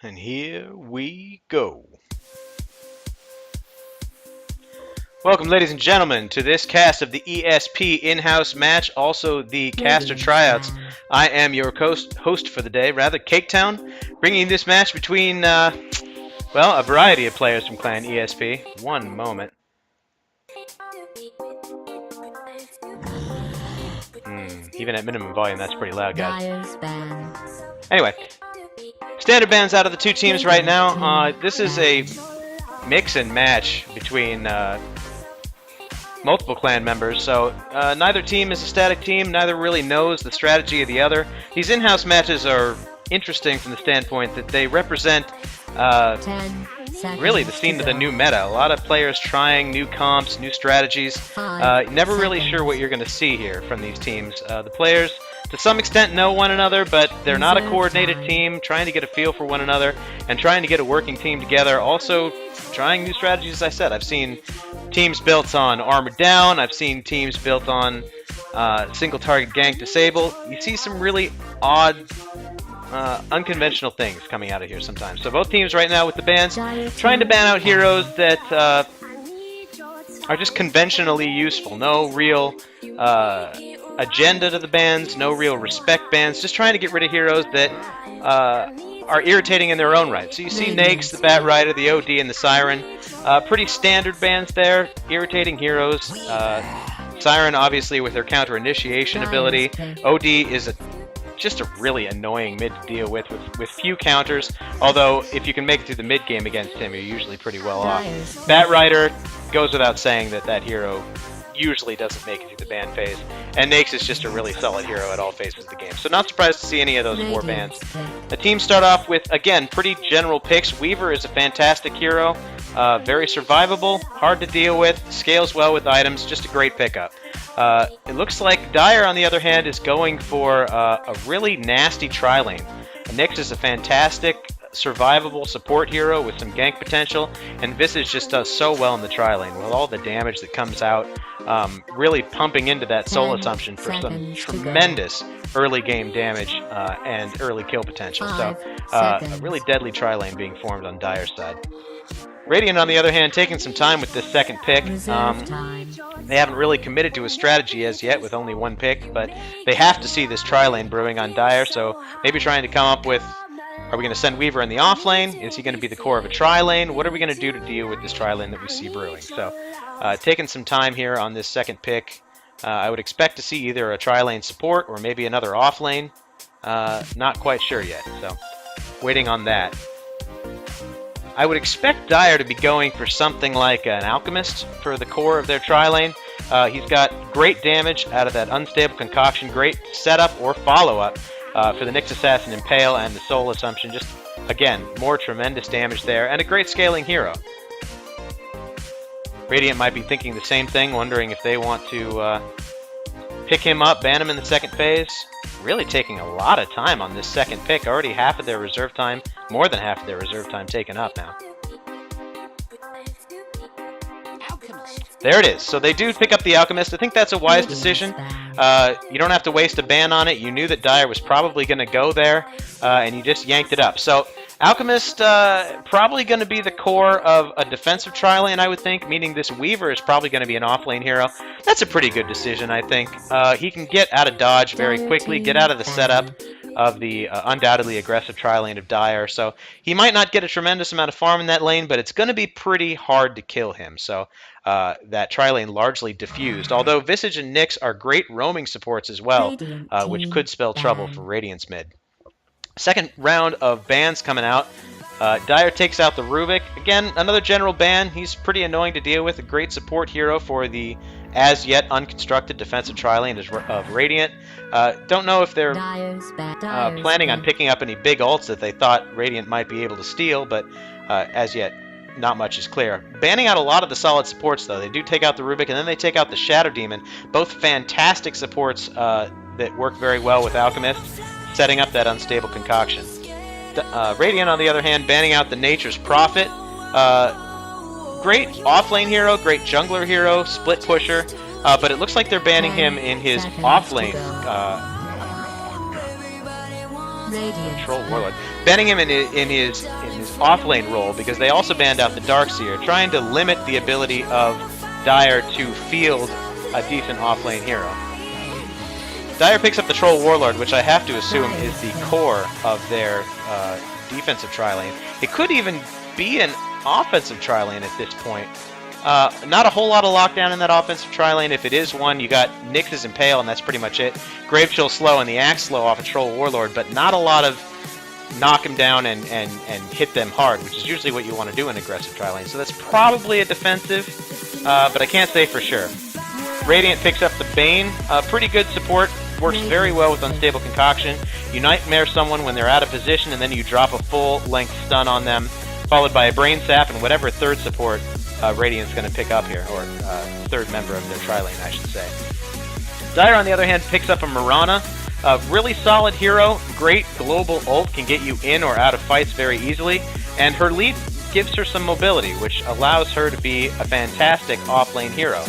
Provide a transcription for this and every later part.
And here we go. Welcome, ladies and gentlemen, to this cast of the ESP in-house match, also the cast of Tryouts. I am your host for the day, Caketown, bringing this match between, well, a variety of players from Clan ESP. One moment. Even at minimum volume, that's pretty loud, guys. Anyway, standard bans out of the two teams right now. This is a mix and match between multiple clan members, so neither team is a static team, neither really knows the strategy of the other. These in-house matches are interesting from the standpoint that they represent really the scene of the new meta. A lot of players trying new comps, new strategies. Never really sure what you're going to see here from these teams. The players, to some extent, know one another, but they're not a coordinated team, trying to get a feel for one another and trying to get a working team together. Also, trying new strategies, as I said. I've seen teams built on armor down. I've seen teams built on single target gank disable. You see some really odd, unconventional things coming out of here sometimes. So both teams right now with the bans trying to ban out heroes that are just conventionally useful. No real agenda to the bans, no real respect bans. Just trying to get rid of heroes that are irritating in their own right. So you see Nakes, the Bat Rider, the OD, and the Siren. Pretty standard bans there. Irritating heroes. Siren, obviously, with her counter initiation ability. OD is just a really annoying mid to deal with few counters. Although, if you can make it through the mid game against him, you're usually pretty well off. Bat Rider goes without saying that hero usually doesn't make it through the ban phase. And Nakes is just a really solid hero at all phases of the game. So not surprised to see any of those four bans. The teams start off with, again, pretty general picks. Weaver is a fantastic hero. Very survivable, hard to deal with, scales well with items, just a great pickup. It looks like Dire, on the other hand, is going for a really nasty tri-lane. Nyx is a fantastic survivable support hero with some gank potential, and Visage just does so well in the tri-lane with all the damage that comes out, really pumping into that soul assumption for some tremendous early game damage and early kill potential. So a really deadly tri-lane being formed on Dire's side. Radiant, on the other hand, taking some time with this second pick. They haven't really committed to a strategy as yet with only one pick, but they have to see this tri-lane brewing on Dire, so maybe trying to come up with, are we going to send Weaver in the off lane? Is he going to be the core of a tri-lane? What are we going to do to deal with this tri-lane that we see brewing? So, taking some time here on this second pick. I would expect to see either a tri-lane support or maybe another off lane. Not quite sure yet, so waiting on that. I would expect Dire to be going for something like an Alchemist for the core of their tri-lane. He's got great damage out of that unstable concoction, great setup or follow-up for the Nyx Assassin Impale and the Soul Assumption. Just, again, more tremendous damage there, and a great scaling hero. Radiant might be thinking the same thing, wondering if they want to pick him up, ban him in the second phase. Really taking a lot of time on this second pick. Already half of their reserve time, more than half of their reserve time taken up now. There it is. So they do pick up the Alchemist. I think that's a wise decision. You don't have to waste a ban on it. You knew that Dire was probably going to go there, and you just yanked it up. So Alchemist probably going to be the core of a defensive tri-lane, I would think, meaning this Weaver is probably going to be an off-lane hero. That's a pretty good decision, I think. He can get out of dodge very quickly, get out of the setup of the undoubtedly aggressive tri-lane of Dire. So he might not get a tremendous amount of farm in that lane, but it's going to be pretty hard to kill him. So that tri-lane largely diffused. Although Visage and Nyx are great roaming supports as well, which could spell trouble for Radiant's mid. Second round of bans coming out. Dire takes out the Rubik. Again, another general ban. He's pretty annoying to deal with. A great support hero for the as yet unconstructed defensive tri-lane of Radiant. Don't know if they're planning on picking up any big ults that they thought Radiant might be able to steal, but as yet, not much is clear. Banning out a lot of the solid supports, though. They do take out the Rubik, and then they take out the Shadow Demon. Both fantastic supports that work very well with Alchemist, setting up that unstable concoction. Radiant, on the other hand, banning out the Nature's Prophet. Great off-lane hero, great jungler hero, split pusher, but it looks like they're banning him in his off-lane Troll Warlord. Banning him in his off lane role because they also banned out the Darkseer, trying to limit the ability of Dire to field a decent off lane hero. Dire picks up the Troll Warlord, which I have to assume is the core of their defensive tri-lane. It could even be an offensive tri-lane at this point. Not a whole lot of lockdown in that offensive tri-lane. If it is one, you got Nyx's Impale, and that's pretty much it. Gravechill slow and the Axe slow off a Troll Warlord, but not a lot of knock him down and hit them hard, which is usually what you want to do in aggressive tri-lane. So that's probably a defensive, but I can't say for sure. Radiant picks up the Bane. Pretty good support. Works very well with Unstable Concoction. You Nightmare someone when they're out of position, and then you drop a full-length stun on them, followed by a Brain Sap and whatever third support Radiant's going to pick up here, or third member of their tri-lane, I should say. Dire, on the other hand, picks up a Mirana. Really solid hero, great global ult, can get you in or out of fights very easily, and her lead gives her some mobility, which allows her to be a fantastic off-lane hero.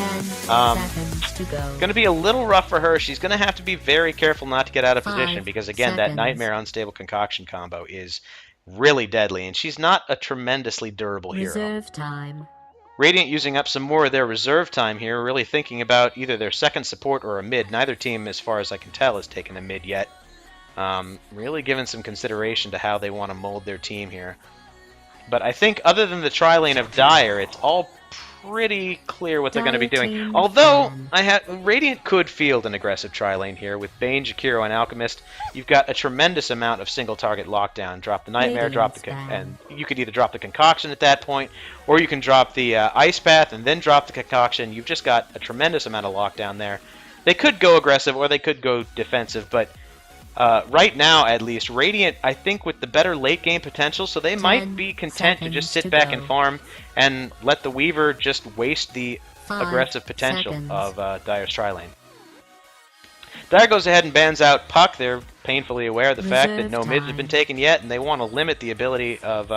Going to be a little rough for her. She's going to have to be very careful not to get out of position because, again, that Nightmare Unstable Concoction combo is really deadly, and she's not a tremendously durable hero. Reserve time. Radiant using up some more of their reserve time here, really thinking about either their second support or a mid. Neither team, as far as I can tell, has taken a mid yet. Really giving some consideration to how they want to mold their team here. But I think other than the tri-lane of Dire, it's all pretty clear what they're going to be doing. Although, Radiant could field an aggressive tri-lane here with Bane, Jakiro, and Alchemist. You've got a tremendous amount of single-target lockdown. Drop the Nightmare, and you could either drop the Concoction at that point, or you can drop the Ice Path and then drop the Concoction. You've just got a tremendous amount of lockdown there. They could go aggressive, or they could go defensive, but right now, at least, Radiant, I think, with the better late-game potential, so they might be content to just sit back and farm and let the Weaver just waste the aggressive potential of Dire's tri-lane. Dire goes ahead and bans out Puck. They're painfully aware of the fact that no mids have been taken yet, and they want to limit the ability of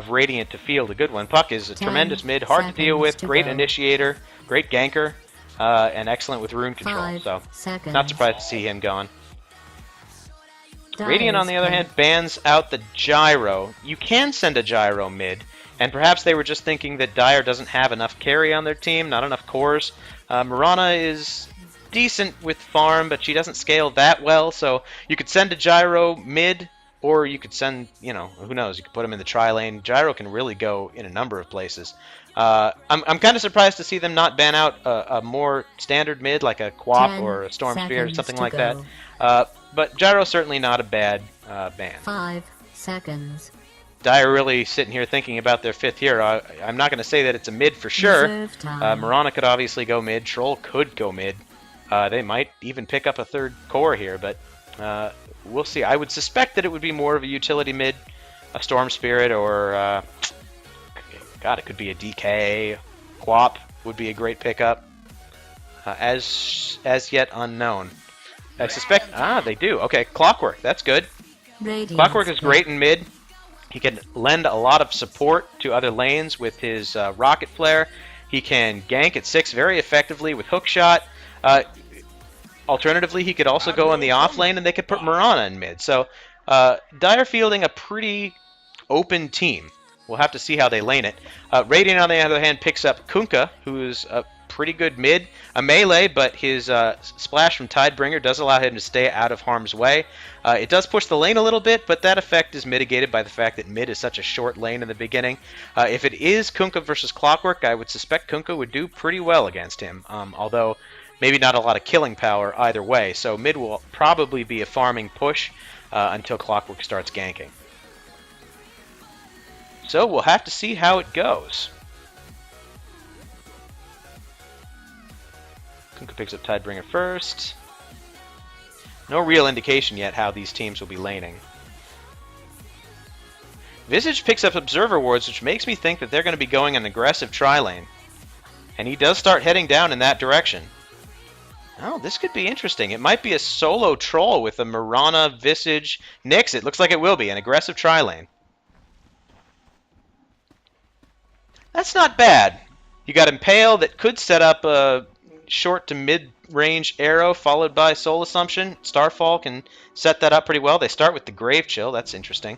Radiant to field a good one. Puck is a tremendous mid, hard to deal with, great initiator, great ganker, and excellent with rune control, so not surprised to see him gone. Radiant, on the other hand, bans out the Gyro. You can send a Gyro mid, and perhaps they were just thinking that Dire doesn't have enough carry on their team, not enough cores. Mirana is decent with farm, but she doesn't scale that well, so you could send a Gyro mid, or you could send, who knows, you could put him in the tri-lane. Gyro can really go in a number of places. I'm kind of surprised to see them not ban out a more standard mid, like a Quap or a Storm Sphere or something like that. But Gyro's certainly not a bad ban. 5 seconds. Dire really sitting here thinking about their fifth hero. I'm not going to say that it's a mid for sure. Mirana could obviously go mid. Troll could go mid. They might even pick up a third core here, but we'll see. I would suspect that it would be more of a utility mid, a Storm Spirit, or God, it could be a DK. Quap would be a great pickup. As yet unknown. I suspect... they do. Okay, Clockwork. That's good. Clockwork is great in mid. He can lend a lot of support to other lanes with his Rocket Flare. He can gank at 6 very effectively with Hookshot. Alternatively, he could also go in the off lane, and they could put Mirana in mid. So, Dire fielding a pretty open team. We'll have to see how they lane it. Radiant, on the other hand, picks up Kunkka, who's a pretty good mid, a melee, but his splash from Tidebringer does allow him to stay out of harm's way. It does push the lane a little bit, but that effect is mitigated by the fact that mid is such a short lane in the beginning. If it is Kunkka versus Clockwork, I would suspect Kunkka would do pretty well against him, although maybe not a lot of killing power either way. So mid will probably be a farming push until Clockwork starts ganking. So we'll have to see how it goes. Kunkka picks up Tidebringer first. No real indication yet how these teams will be laning. Visage picks up Observer Wards, which makes me think that they're going to be going an aggressive tri-lane. And he does start heading down in that direction. Oh, this could be interesting. It might be a solo troll with a Mirana, Visage, Nyx. It looks like it will be an aggressive tri-lane. That's not bad. You got Impale that could set up a short to mid-range arrow followed by Soul Assumption. Starfall can set that up pretty well. They start with the Grave Chill. That's interesting.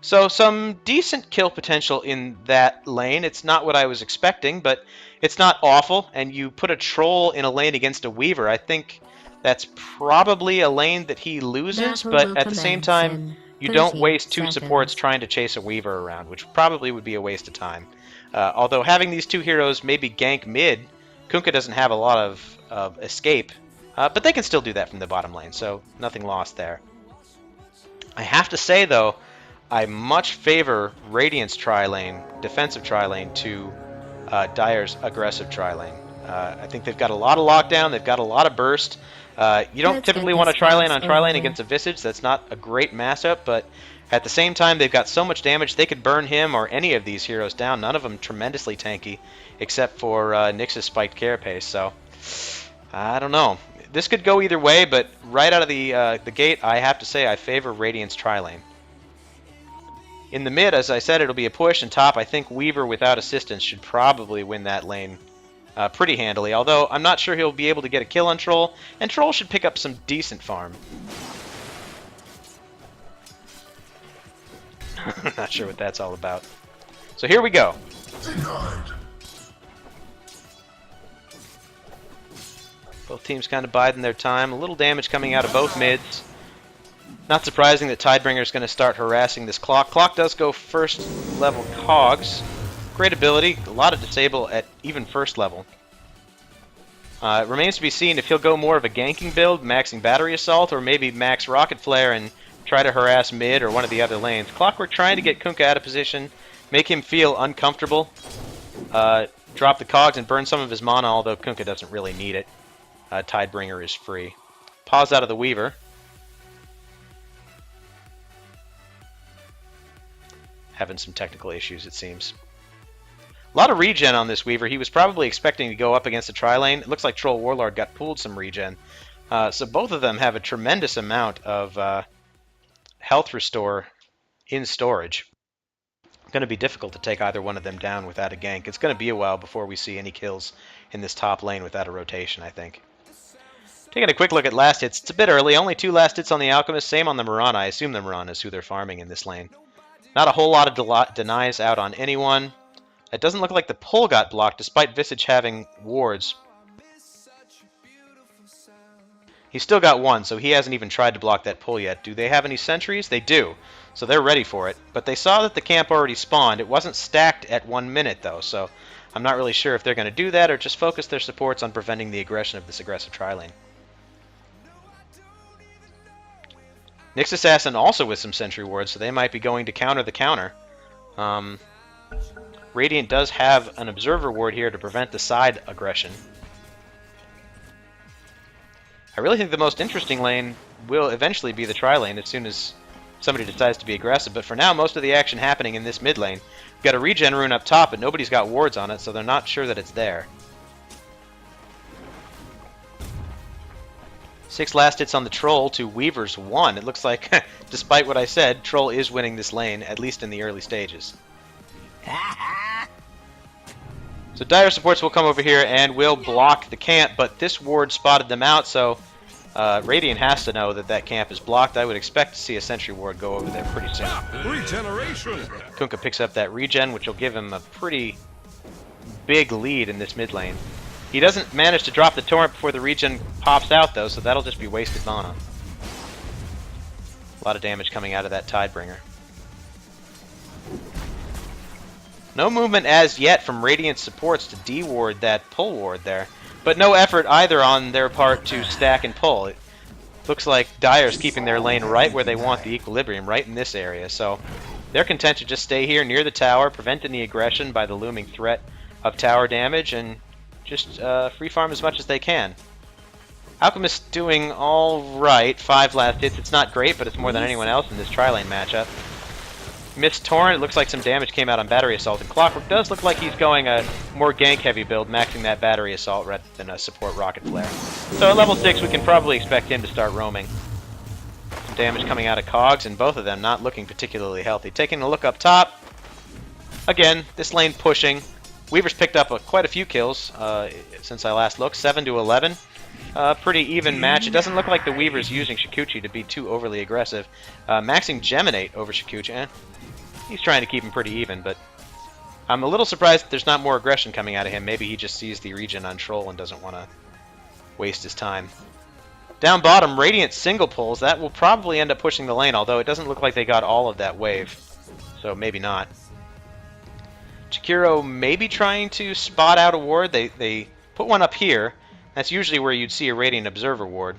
So some decent kill potential in that lane. It's not what I was expecting, but it's not awful. And you put a Troll in a lane against a Weaver. I think that's probably a lane that he loses, but at the same time, you don't waste two supports trying to chase a Weaver around, which probably would be a waste of time. Although having these two heroes maybe gank mid, Kunkka doesn't have a lot of escape, but they can still do that from the bottom lane, so nothing lost there. I have to say, though, I much favor Radiant's tri-lane, defensive tri-lane, to Dire's aggressive tri-lane. I think they've got a lot of lockdown, they've got a lot of burst. You don't typically want to tri-lane on tri-lane against a Visage. That's not a great matchup, but at the same time, they've got so much damage, they could burn him or any of these heroes down. None of them tremendously tanky, except for Nyx's spiked carapace, so I don't know. This could go either way, but right out of the gate, I have to say I favor Radiant's tri-lane. In the mid, as I said, it'll be a push, and top, I think Weaver without assistance should probably win that lane pretty handily, although I'm not sure he'll be able to get a kill on Troll, and Troll should pick up some decent farm. Not sure what that's all about. So here we go. Both teams kind of biding their time. A little damage coming out of both mids. Not surprising that Tidebringer is going to start harassing this Clock. Clock does go first level cogs. Great ability, a lot of disable at even first level. It remains to be seen if he'll go more of a ganking build, maxing battery assault, or maybe max rocket flare and try to harass mid or one of the other lanes. Clockwork trying to get Kunkka out of position, make him feel uncomfortable, drop the cogs and burn some of his mana, although Kunkka doesn't really need it. Tidebringer is free. Pause out of the Weaver. Having some technical issues, it seems. A lot of regen on this Weaver. He was probably expecting to go up against a tri-lane. It looks like Troll Warlord got pulled some regen. So both of them have a tremendous amount of health restore in storage. It's going to be difficult to take either one of them down without a gank. It's going to be a while before we see any kills in this top lane without a rotation, I think. Taking a quick look at last hits. It's a bit early. Only 2 last hits on the Alchemist. Same on the Mirana. I assume the Mirana is who they're farming in this lane. Not a whole lot of denies out on anyone. It doesn't look like the pull got blocked, despite Visage having wards. He's still got one, so he hasn't even tried to block that pull yet. Do they have any sentries? They do, so they're ready for it. But they saw that the camp already spawned. It wasn't stacked at 1 minute, though, so I'm not really sure if they're going to do that or just focus their supports on preventing the aggression of this aggressive tri-lane. Nyx Assassin also with some sentry wards, so they might be going to counter the counter. Radiant does have an Observer ward here to prevent the side aggression. I really think the most interesting lane will eventually be the tri-lane as soon as somebody decides to be aggressive, but for now most of the action happening in this mid lane. We've got a regen rune up top, but nobody's got wards on it, so they're not sure that it's there. 6 last hits on the Troll to Weaver's 1. It looks like, despite what I said, Troll is winning this lane, at least in the early stages. So Dire supports will come over here and will block the camp, but this ward spotted them out, so Radiant has to know that that camp is blocked. I would expect to see a sentry ward go over there pretty soon. Regeneration. Kunkka picks up that regen, which will give him a pretty big lead in this mid lane. He doesn't manage to drop the torrent before the regen pops out, though, so that'll just be wasted mana. A lot of damage coming out of that Tidebringer. No movement as yet from Radiant supports to de-ward that pull ward there, but no effort either on their part to stack and pull. It looks like Dire's keeping their lane right where they want the equilibrium, right in this area, so they're content to just stay here near the tower, preventing the aggression by the looming threat of tower damage, and just free farm as much as they can. Alchemist doing alright, 5 last hits. It's not great, but it's more than anyone else in this tri-lane matchup. Missed Torrent, it looks like some damage came out on Battery Assault, and Clockwork does look like he's going a more gank-heavy build, maxing that Battery Assault rather than a support Rocket Flare. So at level 6, we can probably expect him to start roaming. Some damage coming out of Cogs, and both of them not looking particularly healthy. Taking a look up top. Again, this lane pushing. Weaver's picked up quite a few kills since I last looked, 7 to 11. Pretty even match. It doesn't look like the Weaver's using Shikuchi to be too overly aggressive. Maxing Geminate over Shikuchi. He's trying to keep him pretty even, but I'm a little surprised that there's not more aggression coming out of him. Maybe he just sees the regen on Troll and doesn't want to waste his time. Down bottom, Radiant single pulls. That will probably end up pushing the lane, although it doesn't look like they got all of that wave. So maybe not. Chikiro may be trying to spot out a ward. They put one up here. That's usually where you'd see a Radiant Observer ward.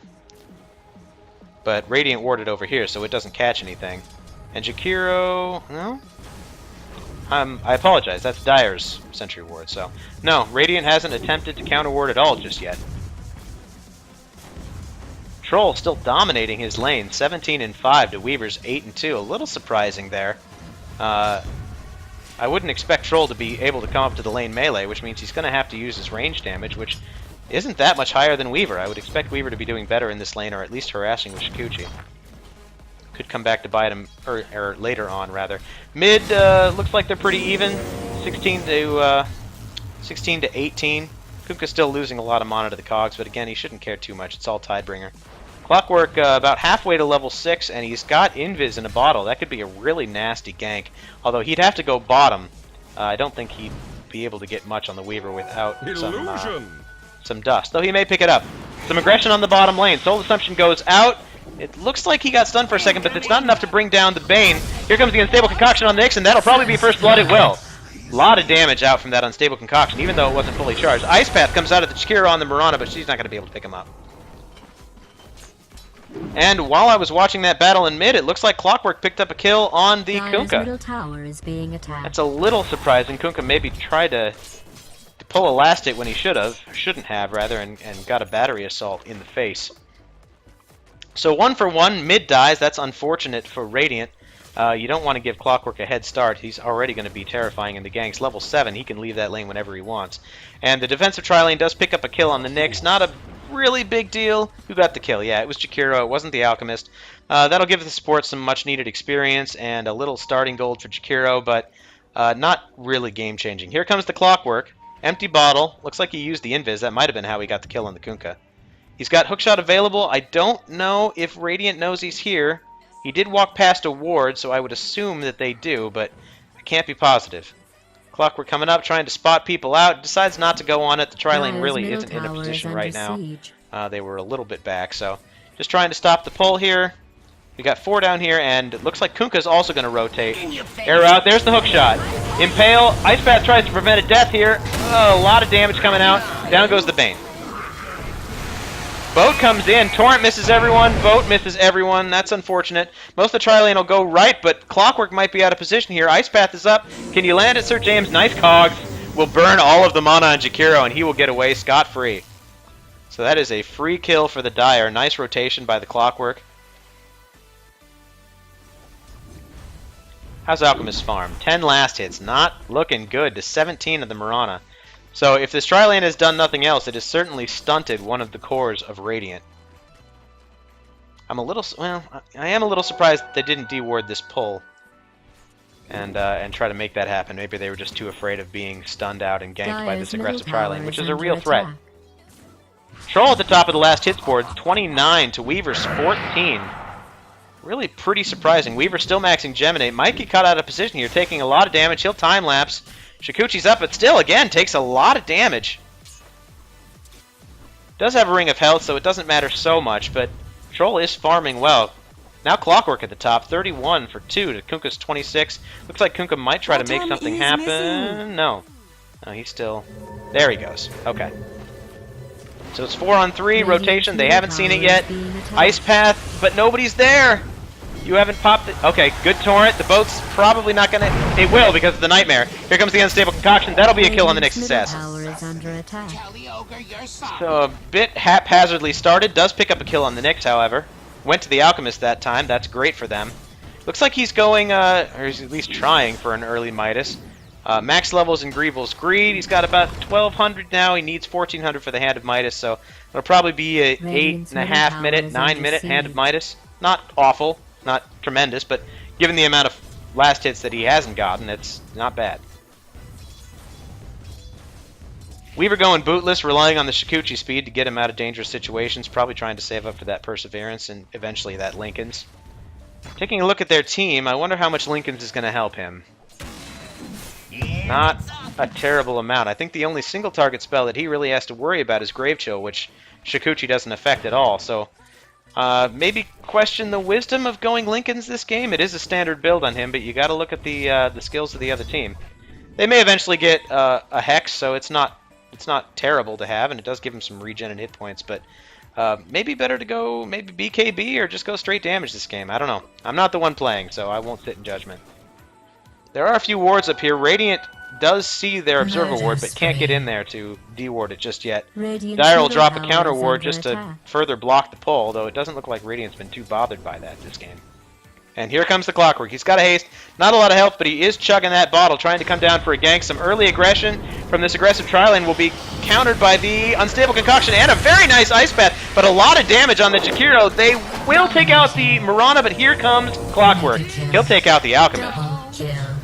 But Radiant warded over here, so it doesn't catch anything. And Chikiro... no? I apologize. That's Dire's Sentry ward, so... no, Radiant hasn't attempted to counter ward at all just yet. Troll still dominating his lane, 17 and 5 to Weaver's 8 and 2. A little surprising there. I wouldn't expect Troll to be able to come up to the lane melee, which means he's going to have to use his range damage, which isn't that much higher than Weaver. I would expect Weaver to be doing better in this lane, or at least harassing with Shikuchi. Could come back to bite him, or later on, rather. Mid looks like they're pretty even, 16 to 18. Kunkka's still losing a lot of mana to the cogs, but again, he shouldn't care too much. It's all Tidebringer. Clockwork about halfway to level 6, and he's got Invis in a bottle. That could be a really nasty gank, although he'd have to go bottom. I don't think he'd be able to get much on the Weaver without some dust, though he may pick it up. Some aggression on the bottom lane. Soul Assumption goes out. It looks like he got stunned for a second, but it's not enough to bring down the Bane. Here comes the Unstable Concoction on the Nyx, and that'll probably be First Blood. It will. A lot of damage out from that Unstable Concoction, even though it wasn't fully charged. Ice Path comes out at the Chikiro on the Mirana, but she's not going to be able to pick him up. And while I was watching that battle in mid, it looks like Clockwork picked up a kill on the Kunkka. Middle tower is being attacked. That's a little surprising. Kunkka maybe tried to pull a last hit when he shouldn't have, rather, and got a battery assault in the face. So 1 for 1, mid dies. That's unfortunate for Radiant. You don't want to give Clockwork a head start. He's already going to be terrifying in the ganks. Level 7, he can leave that lane whenever he wants. And the defensive tri-lane does pick up a kill on the Nyx. Not a really big deal. Who got the kill? Yeah, it was Chikiro. It wasn't the Alchemist. That'll give the support some much-needed experience and a little starting gold for Chikiro, but not really game-changing. Here comes the Clockwork. Empty bottle. Looks like he used the Invis. That might have been how he got the kill on the Kunkka. He's got Hookshot available. I don't know if Radiant knows he's here. He did walk past a ward, so I would assume that they do, but I can't be positive. Clockwork coming up, trying to spot people out. Decides not to go on it. The tri-lane really isn't in a position right now. They were a little bit back, so just trying to stop the pull here. We got 4 down here, and it looks like Kunkka's also going to rotate. Arrow out. There's the Hookshot. Impale. Ice Path tries to prevent a death here. Oh, a lot of damage coming out. Down goes the Bane. Boat comes in. Torrent misses everyone. Boat misses everyone. That's unfortunate. Most of the tri-lane will go right, but Clockwork might be out of position here. Ice Path is up. Can you land it, Sir James? Nice cogs. Will burn all of the mana on Chikiro, and he will get away scot-free. So that is a free kill for the Dire. Nice rotation by the Clockwork. How's Alchemist's farm? 10 last hits. Not looking good to 17 of the Mirana. So if this tri-lane has done nothing else, it has certainly stunted one of the cores of Radiant. I am a little surprised that they didn't deward this pull and try to make that happen. Maybe they were just too afraid of being stunned out and ganked by this aggressive tri-lane, which is a real threat. Troll at the top of the last hits board, 29 to Weaver's 14. Really pretty surprising. Weaver still maxing Geminate. Might get caught out of position here, taking a lot of damage. He'll time-lapse. Shikuchi's up, but still, again, takes a lot of damage. Does have a Ring of Health, so it doesn't matter so much, but Troll is farming well. Now Clockwork at the top, 31 for 2 to Kunkka's 26. Looks like Kunkka might try to make something happen. No, he's still... there he goes. Okay. So it's 4 on 3, rotation. They haven't seen it yet. Ice Path, but nobody's there. You haven't popped it. Okay, good torrent. The boat's probably not going to... it will because of the Nightmare. Here comes the Unstable Concoction. That'll be a kill on the next assassin. So a bit haphazardly started. Does pick up a kill on the Nyx, however. Went to the Alchemist that time. That's great for them. Looks like he's going, or he's at least trying for an early Midas. Max levels in Greevil's Greed. He's got about 1,200 now. He needs 1,400 for the Hand of Midas, so it'll probably be a 8.5 minute, 9 minute Hand of Midas. Not awful. Not tremendous, but given the amount of last hits that he hasn't gotten, it's not bad. Weaver going bootless, relying on the Shikuchi speed to get him out of dangerous situations, probably trying to save up for that Perseverance and eventually that Lincoln's. Taking a look at their team, I wonder how much Lincoln's is going to help him. Not a terrible amount. I think the only single target spell that he really has to worry about is Grave Chill, which Shikuchi doesn't affect at all. So maybe question the wisdom of going Lincoln's this game. It is a standard build on him, but you got to look at the skills of the other team. They may eventually get a Hex, so it's not terrible to have, and it does give him some regen and hit points, but maybe better to go maybe BKB or just go straight damage this game. I don't know. I'm not the one playing, so I won't sit in judgment. There are a few wards up here. Radiant does see their Observer ward, but can't get in there to deward it just yet. Dire will drop a counter ward just to further block the pull, though it doesn't look like Radiant's been too bothered by that this game. And here comes the Clockwork. He's got a haste. Not a lot of health, but he is chugging that bottle, trying to come down for a gank. Some early aggression from this aggressive Tri-Lane will be countered by the Unstable Concoction and a very nice Ice Path, but a lot of damage on the Jakiro. They will take out the Mirana, but here comes Clockwork. He'll take out the Alchemist.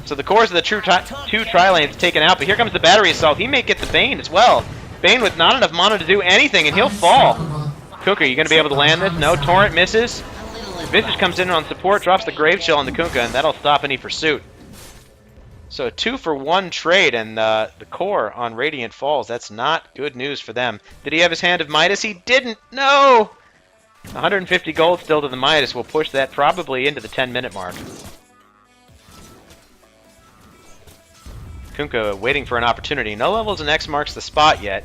So the cores of the two Tri-Lanes taken out, but here comes the Battery Assault. He may get the Bane as well. Bane with not enough mana to do anything, and he'll fall. Kunkka, you going to be able to land this? No, Torrent misses. Visage comes in on support, drops the Grave Chill on the Kunkka, and that'll stop any pursuit. So a 2-for-1 trade, and the core on Radiant falls. That's not good news for them. Did he have his Hand of Midas? He didn't! No! 150 gold still to the Midas. We'll push that probably into the 10-minute mark. Kunkka waiting for an opportunity. No levels and X marks the spot yet.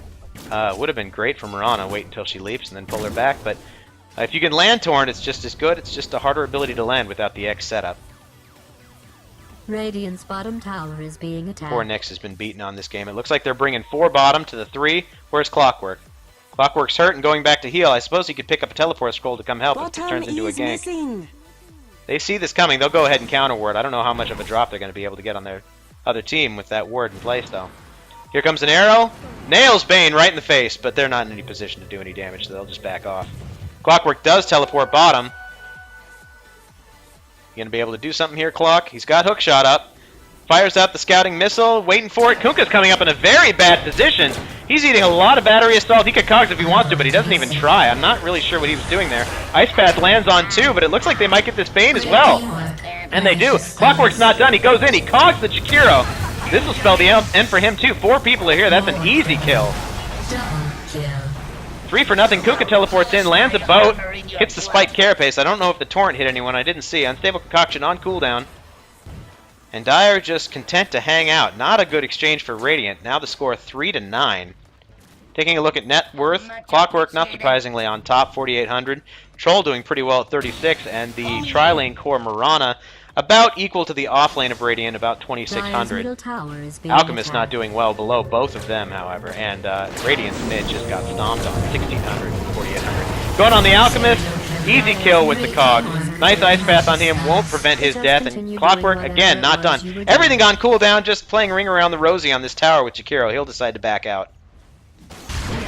Would have been great for Mirana. Wait until she leaps and then pull her back, but if you can land Torrent, it's just as good. It's just a harder ability to land without the X setup. Radiant's bottom tower is being attacked. Poor Nyx has been beaten on this game. It looks like they're bringing 4 bottom to the 3. Where's Clockwork? Clockwork's hurt and going back to heal. I suppose he could pick up a teleport scroll to come help if it turns into a gank. Missing. They see this coming. They'll go ahead and counter ward. I don't know how much of a drop they're going to be able to get on their other team with that ward in place, though. Here comes an arrow. Nails Bane right in the face, but they're not in any position to do any damage, so they'll just back off. Clockwork does teleport bottom. You gonna be able to do something here, Clock? He's got Hookshot up. Fires out the scouting missile, waiting for it. Kunkka's coming up in a very bad position. He's eating a lot of battery assault. He could cogs if he wants to, but he doesn't even try. I'm not really sure what he was doing there. Ice Path lands on 2, but it looks like they might get this Bane as well. And they do. Clockwork's not done. He goes in. He cogs the Chikiro. This will spell the end for him, too. 4 people are here. That's an easy kill. 3-for-0. Kunkka teleports in, lands a boat, hits the spiked Carapace. I don't know if the Torrent hit anyone. I didn't see. Unstable Concoction on cooldown. And Dire just content to hang out. Not a good exchange for Radiant. Now the score 3-9. Taking a look at net worth, Clockwork, not surprisingly, on top, 4,800. Troll doing pretty well at 36, and the Tri-Lane core Mirana about equal to the off-lane of Radiant, about 2,600. Alchemist not doing well below both of them, however, and Radiant's mid just got stomped on, 1,600, 4,800. Going on the Alchemist, easy kill with the cogs. Nice Ice Path on him, won't prevent his death, and Clockwork, again, not done. Everything on cooldown, just playing Ring Around the Rosie on this tower with Jakiro. He'll decide to back out.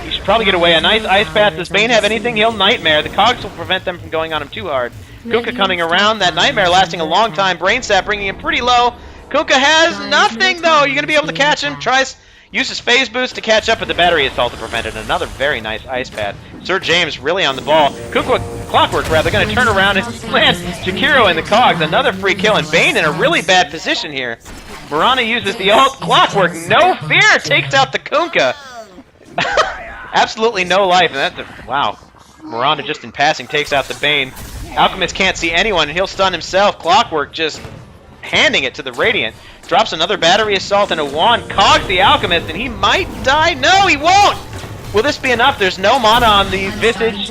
He should probably get away. A nice Ice Path. Does Bane have anything? He'll Nightmare. The cogs will prevent them from going on him too hard. Kunkka coming around. That Nightmare lasting a long time. Brain Sap bringing him pretty low. Kunkka has nothing, though. You're going to be able to catch him. Uses Phase Boost to catch up with the Battery Assault to prevent it. Another very nice Ice Path. Sir James really on the ball. Clockwork, rather, going to turn around and land Jakiro in the cogs. Another free kill, and Bane in a really bad position here. Mirana uses the ult. Clockwork, no fear, takes out the Kunkka. Absolutely no life, and that's wow. Miranda just in passing takes out the Bane. Alchemist can't see anyone, and he'll stun himself. Clockwork just handing it to the Radiant. Drops another Battery Assault and a wand. Cogs the Alchemist, and he might die. No, he won't! Will this be enough? There's no mana on the Visage.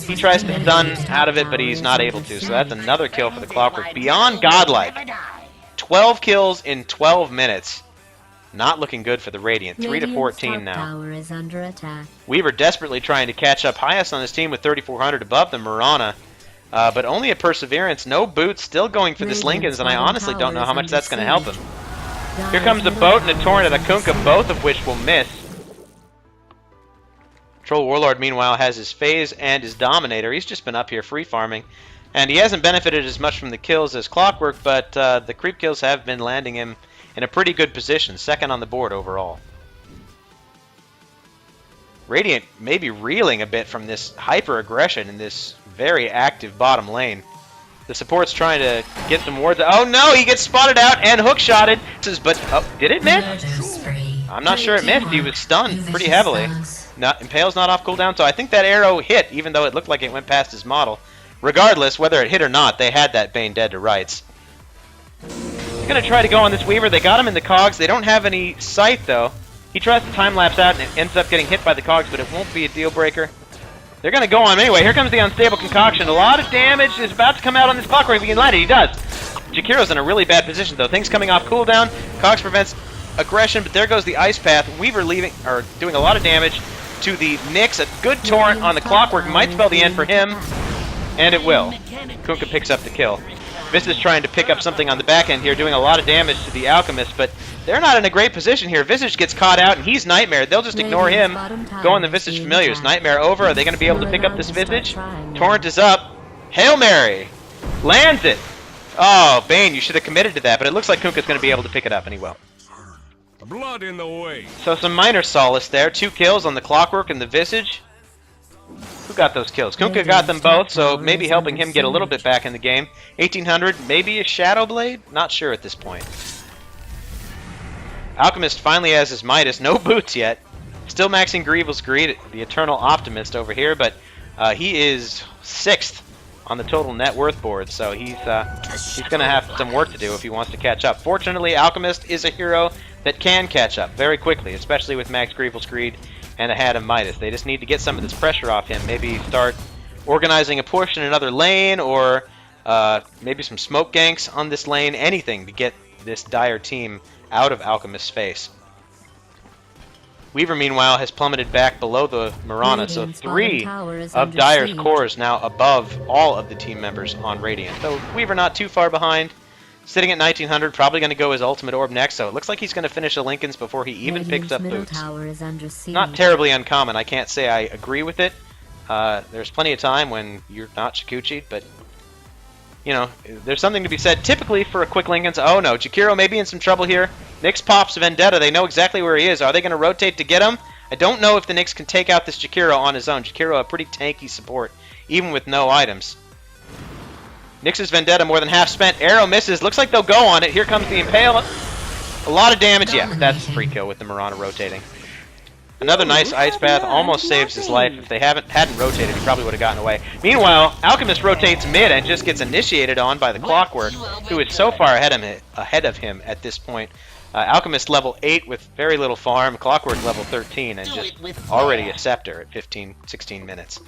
He tries to stun out of it, but he's not able to, so that's another kill for the Clockwork. Beyond godlike. 12 kills in 12 minutes. Not looking good for the Radiant. 3-14 now. Weaver desperately trying to catch up. Highest on his team with 3,400 above the Mirana. But only a Perseverance. No boots. Still going for this Lincoln's, and I honestly don't know how much that's going to help him. Here comes a boat and a Torrent and a Kunkka, both of which will miss. Troll Warlord, meanwhile, has his Phase and his Dominator. He's just been up here free farming. And he hasn't benefited as much from the kills as Clockwork, but the creep kills have been landing him in a pretty good position, second on the board overall. Radiant maybe reeling a bit from this hyper-aggression in this very active bottom lane. The support's trying to get some wards. Oh no, he gets spotted out and hook-shotted. But, oh, did it miss? I'm not sure it missed. He was stunned pretty heavily. Impale's not off cooldown, so I think that arrow hit, even though it looked like it went past his model. Regardless, whether it hit or not, they had that Bane dead to rights. He's going to try to go on this Weaver. They got him in the cogs. They don't have any sight, though. He tries to time-lapse out, and it ends up getting hit by the cogs, but it won't be a deal-breaker. They're going to go on anyway. Here comes the unstable concoction. A lot of damage is about to come out on this clockwork. If he can land it, he does. Jakiro's in a really bad position, though. Things coming off cooldown. Cogs prevents aggression, but there goes the Ice Path. Weaver doing a lot of damage to the Nyx. A good torrent on the clockwork might spell the end for him, and it will. Kunkka picks up the kill. Visage trying to pick up something on the back end here, doing a lot of damage to the Alchemist, but they're not in a great position here. Visage gets caught out, and he's Nightmare. They'll just ignore him, go on the Visage Familiars. Nightmare over. Are they going to be able to pick up this Visage? Torrent is up. Hail Mary! Lands it! Oh, Bane, you should have committed to that, but it looks like Kunkka's going to be able to pick it up, and he will. Blood in the way. So some minor solace there. 2 kills on the Clockwork and the Visage. Who got those kills? Kunkka got them both, so maybe helping him get a little bit back in the game. 1800, maybe a Shadow Blade? Not sure at this point. Alchemist finally has his Midas. No boots yet. Still maxing Greevil's Greed, the Eternal Optimist over here, but he is 6th on the total net worth board, so he's going to have some work to do if he wants to catch up. Fortunately, Alchemist is a hero that can catch up very quickly, especially with Max Greevil's Greed and a hat of Midas. They just need to get some of this pressure off him. Maybe start organizing a push in another lane, or maybe some smoke ganks on this lane. Anything to get this dire team out of Alchemist's face. Weaver, meanwhile, has plummeted back below the Mirana, so 3 of Dire's cores now above all of the team members on Radiant. So Weaver not too far behind. Sitting at 1900, probably going to go his ultimate orb next, so it looks like he's going to finish the Lincolns before he even picks up boots. Not terribly uncommon, I can't say I agree with it. There's plenty of time when you're not Shikuchi, but, you know, there's something to be said typically for a quick Lincolns. Oh no, Jakiro may be in some trouble here. Nyx pops Vendetta, they know exactly where he is. Are they going to rotate to get him? I don't know if the Nyx can take out this Jakiro on his own. Jakiro a pretty tanky support, even with no items. Nyx's Vendetta more than half spent. Arrow misses. Looks like they'll go on it. Here comes the Impale. A lot of damage. Yeah, that's a free kill with the Mirana rotating. Another nice Ice Path. Almost saves his life. If they hadn't rotated, he probably would have gotten away. Meanwhile, Alchemist rotates mid and just gets initiated on by the Clockwork, who is so far ahead of him at this point. Alchemist level 8 with very little farm. Clockwork level 13 and just already a Scepter at 16 minutes.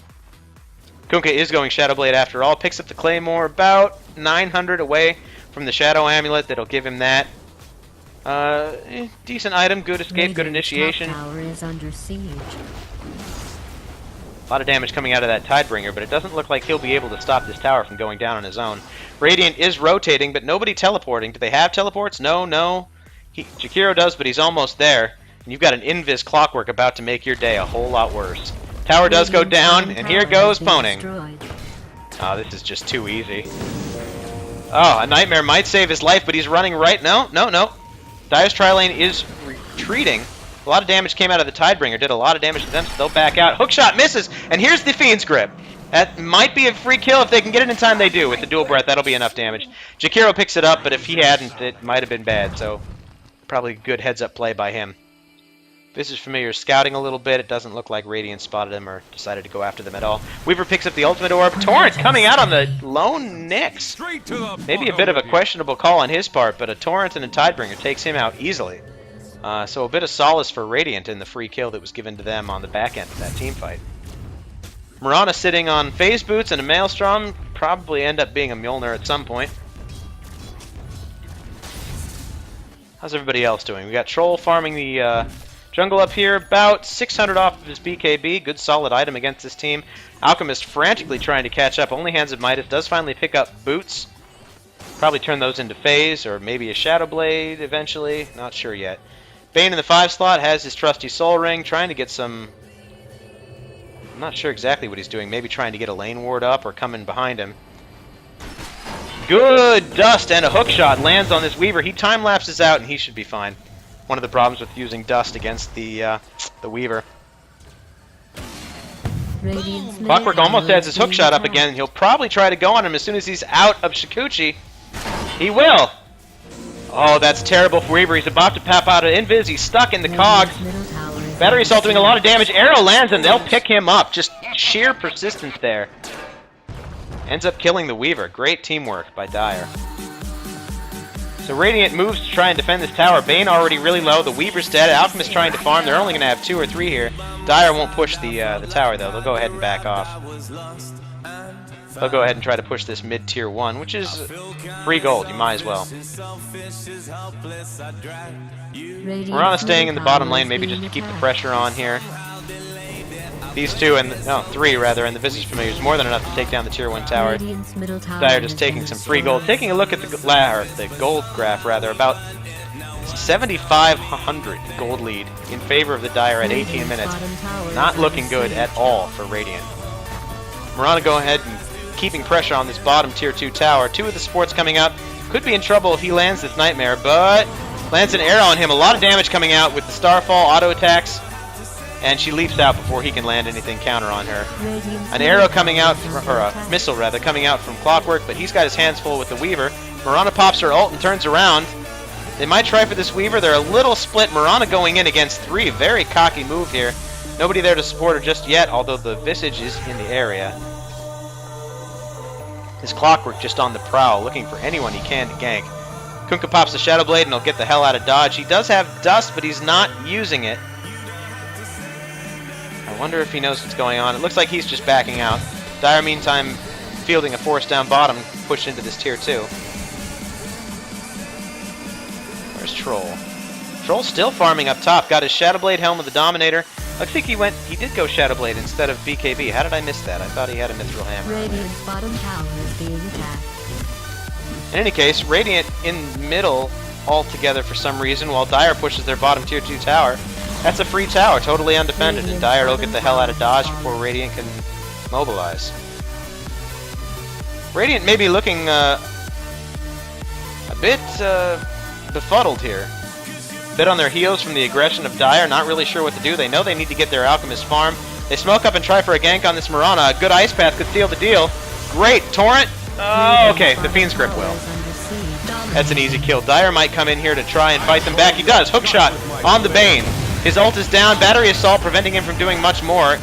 Kunkka is going Shadow Blade after all. Picks up the Claymore about 900 away from the Shadow Amulet. That'll give him that. Decent item, good escape, good initiation. A lot of damage coming out of that Tidebringer, but it doesn't look like he'll be able to stop this tower from going down on his own. Radiant is rotating, but nobody teleporting. Do they have teleports? No. Jakiro does, but he's almost there. And you've got an Invis Clockwork about to make your day a whole lot worse. Tower does go down, and here goes Poning. Oh, this is just too easy. Oh, a Nightmare might save his life, but he's running right... No. Dire's Tri-Lane is retreating. A lot of damage came out of the Tidebringer, did a lot of damage to them, so they'll back out. Hookshot misses, and here's the Fiend's Grip. That might be a free kill. If they can get it in time, they do. With the dual breath, that'll be enough damage. Jakiro picks it up, but if he hadn't, it might have been bad, so probably good heads-up play by him. This is Familiar scouting a little bit. It doesn't look like Radiant spotted him or decided to go after them at all. Weaver picks up the ultimate orb. Torrent coming out on the lone Nyx. Maybe a bit of a questionable call on his part, but a Torrent and a Tidebringer takes him out easily. So a bit of solace for Radiant in the free kill that was given to them on the back end of that team fight. Mirana sitting on Phase Boots and a Maelstrom. Probably end up being a Mjolnir at some point. How's everybody else doing? We got Troll farming the... jungle up here, about 600 off of his BKB. Good solid item against this team. Alchemist frantically trying to catch up. Only Hands of Midas does finally pick up Boots. Probably turn those into Phase or maybe a Shadow Blade eventually. Not sure yet. Bane in the 5 slot has his trusty Soul Ring. Trying to get some... I'm not sure exactly what he's doing. Maybe trying to get a lane ward up or coming behind him. Good dust and a hook shot lands on this Weaver. He time lapses out and he should be fine. One of the problems with using dust against the Weaver. Radiant's middle Clockwork almost tower has is his hook being shot up attacked. again. He'll probably try to go on him as soon as he's out of Shikuchi. He will. Oh, that's terrible for Weaver. He's about to pop out of Invis. He's stuck in the cogs. Radiant's middle tower is Battery under Assault doing a lot of siege. damage. Arrow lands and they'll pick him up. Just sheer persistence there. Ends up killing the Weaver. Great teamwork by Dire. So Radiant moves to try and defend this tower. Bane already really low. The Weaver's dead. Alchemist trying to farm. They're only going to have 2 or 3 here. Dire won't push the tower, though. They'll go ahead and back off. They'll go ahead and try to push this mid-tier 1, which is free gold. You might as well. Radiant's Mirana staying in the middle bottom tower lane, is maybe being just to keep the attacked. pressure on here. These 2 and no 3 rather, and the Visage Familiars more than enough to take down the tier 1 tower. Radiant's middle tower Dire has just taking been some free gold. destroyed. Taking a look at the gold graph rather, about 7,500 gold lead in favor of the Dire at 18 Radiant's minutes. bottom tower Not is looking under good siege. at all for Radiant. Mirana go ahead and keeping pressure on this bottom tier 2 tower. 2 of the supports coming out. Could be in trouble if he lands this Nightmare, but lands an arrow on him. A lot of damage coming out with the Starfall auto attacks. And she leaps out before he can land anything counter on her. Radiant's An middle arrow tower coming out, is or under a attack. missile rather, coming out from Clockwork, but he's got his hands full with the Weaver. Mirana pops her ult and turns around. They might try for this Weaver. They're a little split. Mirana going in against 3. Very cocky move here. Nobody there to support her just yet, although the Visage is in the area. His Clockwork just on the prowl, looking for anyone he can to gank. Kunkka pops the Shadow Blade and he'll get the hell out of dodge. He does have Dust, but he's not using it. I wonder if he knows what's going on. It looks like he's just backing out. Dire, meantime, fielding a force down bottom, pushed into this tier 2. Where's Troll? Troll still farming up top. Got his Shadow Blade helm with the Dominator. I think he did go Shadow Blade instead of BKB. How did I miss that? I thought he had a Mithril Hammer. Radiant's bottom tower is being attacked. In any case, Radiant in middle altogether for some reason, while Dire pushes their bottom tier 2 tower. That's a free tower, totally undefended, and Dire will get the hell out of dodge before Radiant can mobilize. Radiant may be looking a bit befuddled here. Bit on their heels from the aggression of Dire, not really sure what to do. They know they need to get their Alchemist farm. They smoke up and try for a gank on this Mirana. A good Ice Path could seal the deal. Great, Torrent! Oh, okay, the Fiend's Grip will. That's an easy kill. Dire might come in here to try and fight them back. He does. Hook shot on the Bane. His ult is down. Battery Assault preventing him from doing much more.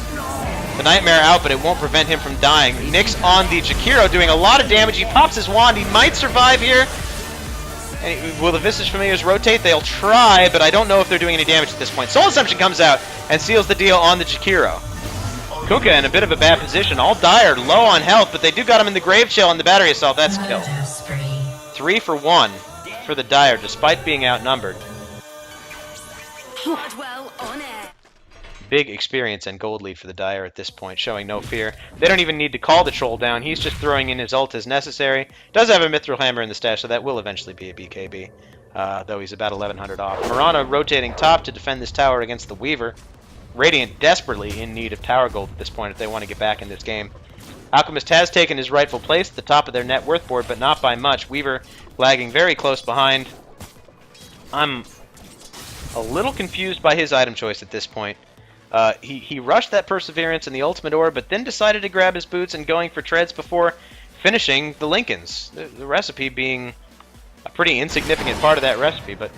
The Nightmare out, but it won't prevent him from dying. Nyx on the Jakiro doing a lot of damage. He pops his wand. He might survive here. And will the Visage Familiars rotate? They'll try, but I don't know if they're doing any damage at this point. Soul Assumption comes out and seals the deal on the Jakiro. Kunkka in a bit of a bad position. All Dire, low on health, but they do got him in the Grave Chill and the Battery Assault. That's kill. 3 for 1 for the Dire, despite being outnumbered. Big experience and gold lead for the Dire at this point, showing no fear. They don't even need to call the Troll down. He's just throwing in his ult as necessary. Does have a Mithril Hammer in the stash, so that will eventually be a BKB, though he's about 1100 off. Mirana rotating top to defend this tower against the Weaver. Radiant desperately in need of tower gold at this point if they want to get back in this game. Alchemist has taken his rightful place at the top of their net worth board, but not by much. Weaver lagging very close behind. I'm a little confused by his item choice at this point. He rushed that Perseverance and the Ultimate Orb, but then decided to grab his boots and going for treads before finishing the Lincolns. The recipe being a pretty insignificant part of that recipe, but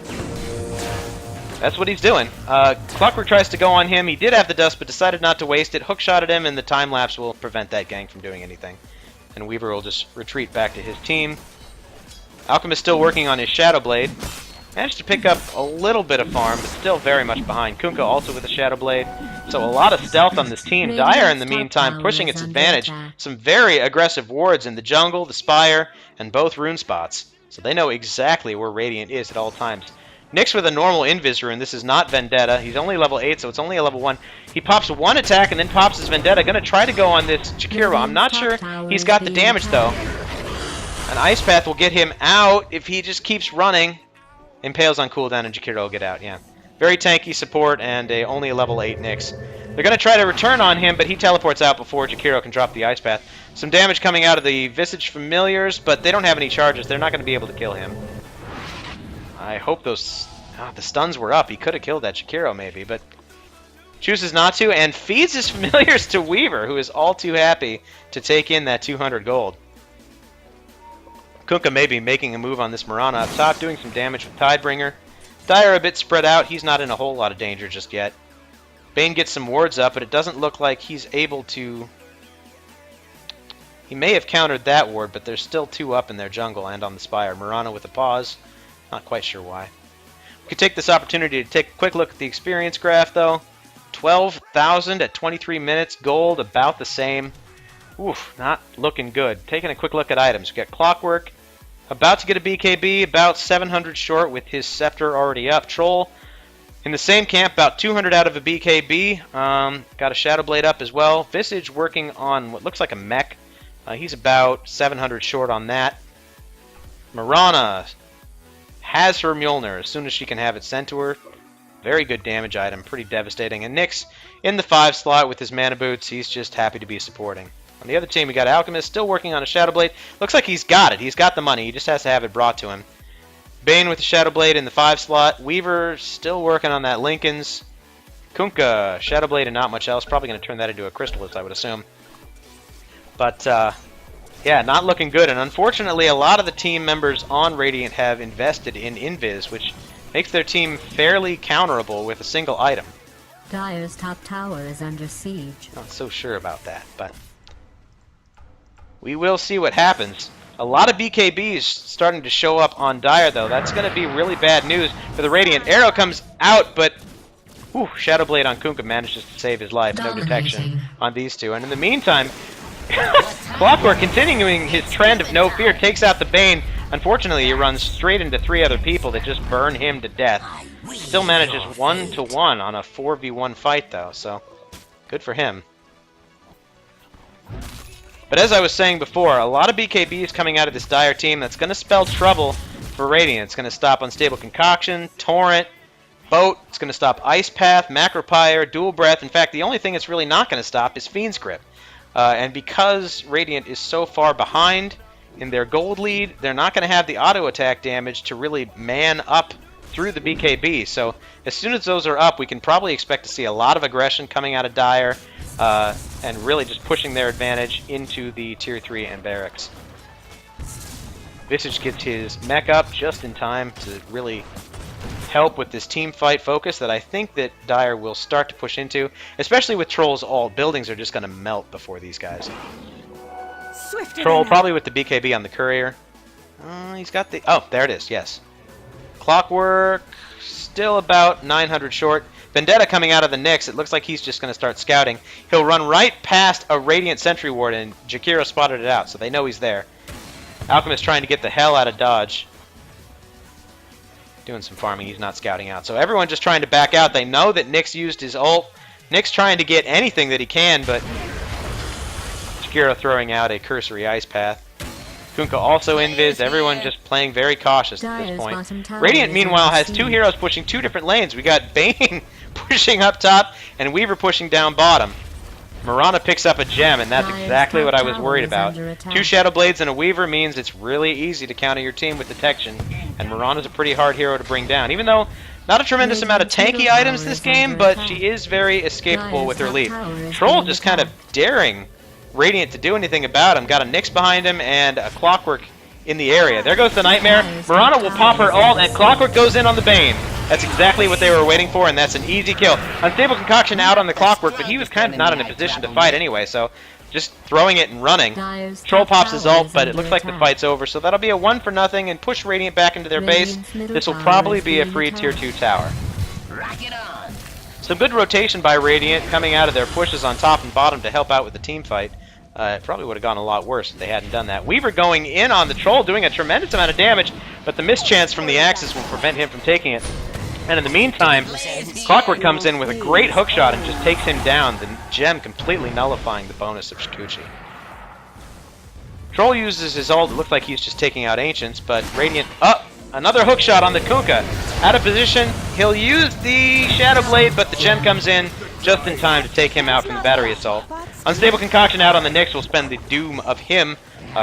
that's what he's doing. Clockwork tries to go on him. He did have the dust, but decided not to waste it. Hookshotted him, and the time lapse will prevent that gank from doing anything. And Weaver will just retreat back to his team. Alchemist still working on his Shadow Blade. Managed to pick up a little bit of farm, but still very much behind. Kunkka also with a Shadow Blade. So a lot of stealth on this team. Dire, in the meantime, pushing its advantage. Some very aggressive wards in the jungle, the Spire, and both rune spots. So they know exactly where Radiant is at all times. Nyx with a normal Invis rune. This is not Vendetta. He's only level 8, so it's only a level 1. He pops one attack and then pops his Vendetta. Gonna try to go on this Jakiro. I'm not sure he's got the damage, though. An Ice Path will get him out if he just keeps running. Impales on cooldown and Jakiro will get out, yeah. Very tanky support and only a level 8 Nyx. They're going to try to return on him, but he teleports out before Jakiro can drop the Ice Path. Some damage coming out of the Visage Familiars, but they don't have any charges. They're not going to be able to kill him. I hope those... the stuns were up. He could have killed that Jakiro maybe, but chooses not to, and feeds his familiars to Weaver, who is all too happy to take in that 200 gold. Kunkka may be making a move on this Marana up top, doing some damage with Tidebringer. Dyer a bit spread out. He's not in a whole lot of danger just yet. Bane gets some wards up, but it doesn't look like he's able to... He may have countered that ward, but there's still 2 up in their jungle and on the Spire. Marana with a pause. Not quite sure why. We could take this opportunity to take a quick look at the experience graph, though. 12,000 at 23 minutes. Gold about the same. Oof, not looking good. Taking a quick look at items. We got Clockwork. About to get a BKB, about 700 short with his Scepter already up. Troll in the same camp, about 200 out of a BKB. Got a Shadow Blade up as well. Visage working on what looks like a mech. He's about 700 short on that. Marana has her Mjolnir as soon as she can have it sent to her. Very good damage item, pretty devastating. And Nyx in the 5 slot with his Mana Boots. He's just happy to be supporting. On the other team, we got Alchemist still working on a Shadow Blade. Looks like he's got it. He's got the money. He just has to have it brought to him. Bane with the Shadow Blade in the 5 slot. Weaver still working on that Linken's. Kunkka, Shadow Blade and not much else. Probably going to turn that into a Crystallis, I would assume. But, yeah, not looking good. And unfortunately, a lot of the team members on Radiant have invested in Invis, which makes their team fairly counterable with a single item. Dyer's top tower is under siege. Not so sure about that, but... we will see what happens. A lot of BKBs starting to show up on Dyer, though. That's going to be really bad news for the Radiant. Arrow comes out, but whew, Shadow Blade on Kunkka manages to save his life. No detection on these two. And in the meantime, Clockwork, continuing his trend of no fear, takes out the Bane. Unfortunately, he runs straight into 3 other people that just burn him to death. Still manages 1-1 on a 4v1 fight, though, so good for him. But as I was saying before, a lot of BKBs coming out of this Dire team. That's going to spell trouble for Radiant. It's going to stop Unstable Concoction, Torrent, Boat. It's going to stop Ice Path, Macropyre, Dual Breath. In fact, the only thing it's really not going to stop is Fiend's Grip. And because Radiant is so far behind in their gold lead, they're not going to have the auto attack damage to really man up through the BKB. So as soon as those are up, we can probably expect to see a lot of aggression coming out of Dire. And really just pushing their advantage into the Tier 3 and Barracks. Visage gets his mech up just in time to really help with this team fight focus that I think that Dire will start to push into, especially with Troll's ult. Buildings are just going to melt before these guys. Troll probably with the BKB on the Courier. He's got the... oh, there it is, yes. Clockwork, still about 900 short. Vendetta coming out of the Nyx. It looks like he's just going to start scouting. He'll run right past a Radiant Sentry Ward, and Jakiro spotted it out, so they know he's there. Alchemist trying to get the hell out of dodge. Doing some farming. He's not scouting out. So everyone just trying to back out. They know that Nyx used his ult. Nyx trying to get anything that he can, but Jakiro throwing out a cursory Ice Path. Kunkka also invis. Everyone just playing very cautious at this point. Radiant, meanwhile, has 2 heroes pushing 2 different lanes. We got Bane pushing up top and Weaver pushing down bottom. Marana picks up a gem, and that's exactly what I was worried about. 2 Shadow Blades and a Weaver means it's really easy to counter your team with detection, and Marana's a pretty hard hero to bring down. Even though not a tremendous amount of tanky items this game, but she is very escapable with her lead. Troll just kind of daring Radiant to do anything about him. Got a Nyx behind him and a Clockwork in the area. There goes the Nightmare. Marana will pop her ult, and Clockwork goes in on the Bane. That's exactly what they were waiting for, and that's an easy kill. Unstable Concoction out on the Clockwork, but he was kind of not in a position to fight anyway, so just throwing it and running. Troll pops his ult, but it looks like the fight's over, so that'll be a 1-for-0 and push Radiant back into their base. This will probably be a free Tier 2 tower. Some good rotation by Radiant coming out of their pushes on top and bottom to help out with the team fight. It probably would have gone a lot worse if they hadn't done that. Weaver going in on the Troll, doing a tremendous amount of damage, but the mischance from the Axis will prevent him from taking it. And in the meantime, Clockwork comes in with a great hookshot and just takes him down, the gem completely nullifying the bonus of Shikuchi. Troll uses his ult. It looks like he's just taking out Ancients, but Radiant... oh! Another hookshot on the Kunkka. Out of position. He'll use the Shadow Blade, but the gem comes in just in time to take him out from the battery assault. Unstable Concoction out on the Nyx will spend the doom of him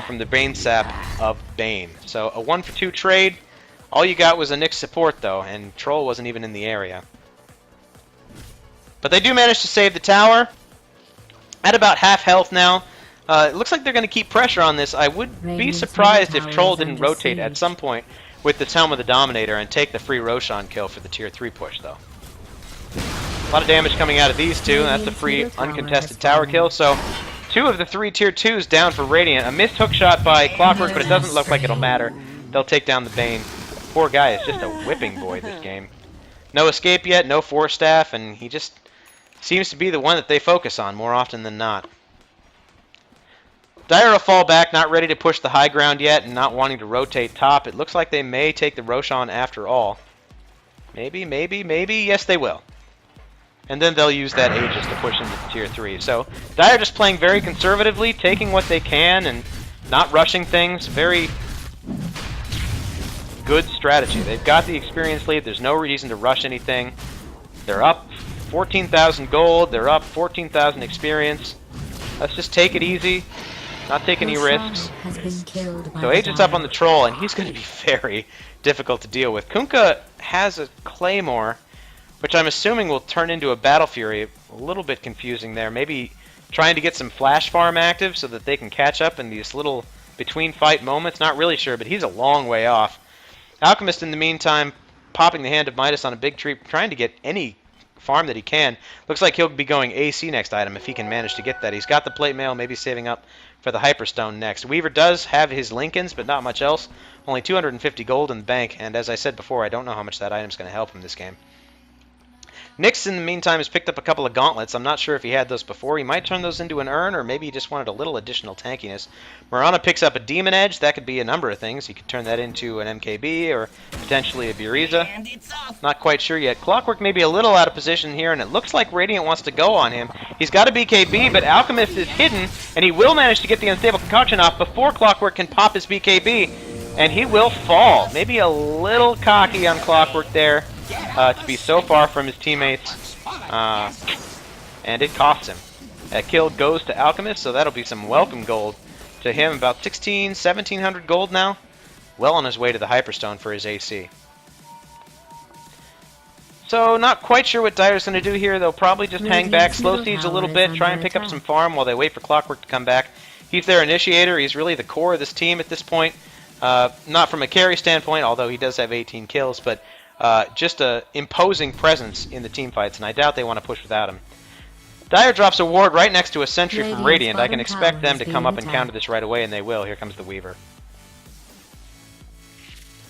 from the Bane Sap of Bane. So a 1-for-2 trade. All you got was a Nyx support, though, and Troll wasn't even in the area. But they do manage to save the tower. At about half health now. It looks like they're going to keep pressure on this. I would be Radiant's surprised middle if tower Troll is didn't under rotate at siege. some point with the Helm of the Dominator and take the free Roshan kill for the tier 3 push, though. A lot of damage coming out of these two, and that's a free uncontested tower kill. So, 2 of the 3 tier 2s down for Radiant. A missed hook shot by Clockwork, but it doesn't look like it'll matter. They'll take down the Bane. Poor guy is just a whipping boy this game. No escape yet, no Force Staff, and he just seems to be the one that they focus on more often than not. Dire will fall back, not ready to push the high ground yet, and not wanting to rotate top. It looks like they may take the Roshan after all. Maybe, yes they will. And then they'll use that Aegis to push into the tier 3. So, Dire just playing very conservatively, taking what they can, and not rushing things. Very good strategy. They've got the experience lead, there's no reason to rush anything. They're up 14,000 gold, they're up 14,000 experience. Let's just take it easy. Not take any risks. So Agent's up on the Troll, and he's going to be very difficult to deal with. Kunkka has a Claymore, which I'm assuming will turn into a Battle Fury. A little bit confusing there. Maybe trying to get some Flash Farm active so that they can catch up in these little between fight moments. Not really sure, but he's a long way off. Alchemist, in the meantime, popping the Hand of Midas on a big tree, trying to get any farm that he can. Looks like he'll be going AC next item if he can manage to get that. He's got the plate mail, maybe saving up for the Hyperstone next. Weaver does have his Lincolns, but not much else. Only 250 gold in the bank, and as I said before, I don't know how much that item's going to help him this game. Nyx, in the meantime, has picked up a couple of gauntlets. I'm not sure if he had those before. He might turn those into an urn, or maybe he just wanted a little additional tankiness. Marana picks up a Demon Edge. That could be a number of things. He could turn that into an MKB, or potentially a Buriza. Not quite sure yet. Clockwork may be a little out of position here, and it looks like Radiant wants to go on him. He's got a BKB, but Alchemist is hidden, and he will manage to get the Unstable Concoction off before Clockwork can pop his BKB, and he will fall. Maybe a little cocky on Clockwork there. To be so far from his teammates, and it costs him. That kill goes to Alchemist, so that'll be some welcome gold to him. About 1,700 gold now. Well on his way to the Hyperstone for his AC. So not quite sure what Dire's going to do here. They'll probably just hang back, slow siege a little bit, try and pick up some farm while they wait for Clockwork to come back. He's their initiator. He's really the core of this team at this point. Not from a carry standpoint, although he does have 18 kills, but just a imposing presence in the team fights, and I doubt they want to push without him. Dire drops a ward right next to a sentry from Radiant. I can expect them to come up and counter this right away, and they will. Here comes the Weaver.